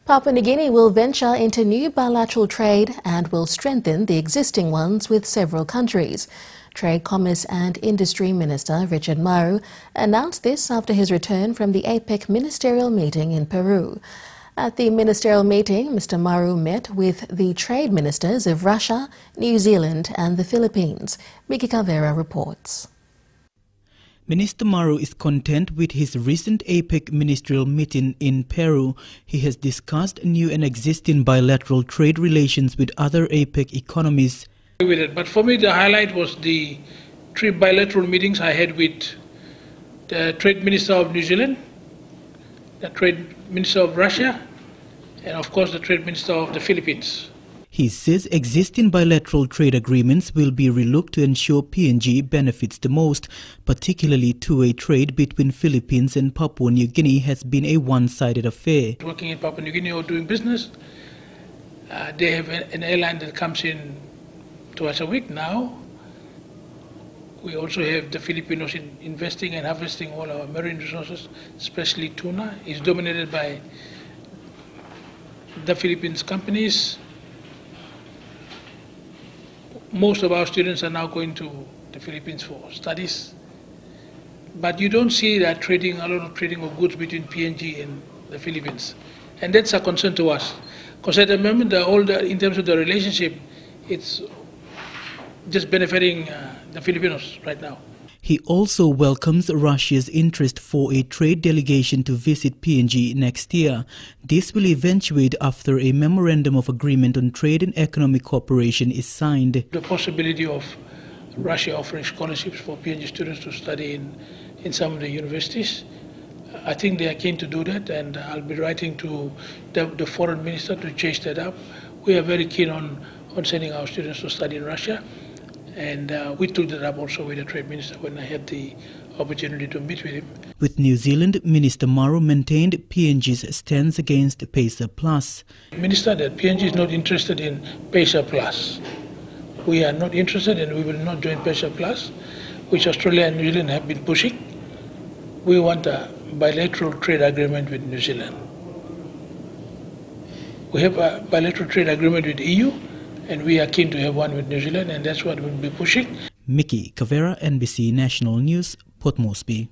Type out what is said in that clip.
Papua New Guinea will venture into new bilateral trade and will strengthen the existing ones with several countries. Trade, Commerce and Industry Minister Richard Maru announced this after his return from the APEC ministerial meeting in Peru. At the ministerial meeting, Mr. Maru met with the trade ministers of Russia, New Zealand and the Philippines. Miki Cavera reports. Minister Maru is content with his recent APEC ministerial meeting in Peru. He has discussed new and existing bilateral trade relations with other APEC economies. But for me, the highlight was the 3 bilateral meetings I had with the Trade Minister of New Zealand, the Trade Minister of Russia, and of course the Trade Minister of the Philippines. He says existing bilateral trade agreements will be relooked to ensure PNG benefits the most, particularly two-way trade between Philippines and Papua New Guinea has been a one-sided affair. Working in Papua New Guinea or doing business, they have an airline that comes in twice a week now. We also have the Filipinos investing and harvesting all our marine resources, especially tuna. It's dominated by the Philippines companies. Most of our students are now going to the Philippines for studies, but you don't see that a lot of trading of goods between PNG and the Philippines, and that's a concern to us. Because at the moment, in terms of the relationship, it's just benefiting the Filipinos right now. He also welcomes Russia's interest for a trade delegation to visit PNG next year. This will eventuate after a memorandum of agreement on trade and economic cooperation is signed. The possibility of Russia offering scholarships for PNG students to study in some of the universities, I think they are keen to do that, and I'll be writing to the foreign minister to chase that up. We are very keen on sending our students to study in Russia. And we took that up also with the Trade Minister when I had the opportunity to meet with him. With New Zealand, Minister Maru maintained PNG's stance against PESA Plus. Minister, that PNG is not interested in PESA Plus. We are not interested and we will not join PESA Plus, which Australia and New Zealand have been pushing. We want a bilateral trade agreement with New Zealand. We have a bilateral trade agreement with EU, and we are keen to have one with New Zealand, and that's what we'll be pushing. Miki Cavera, NBC National News, Port Moresby.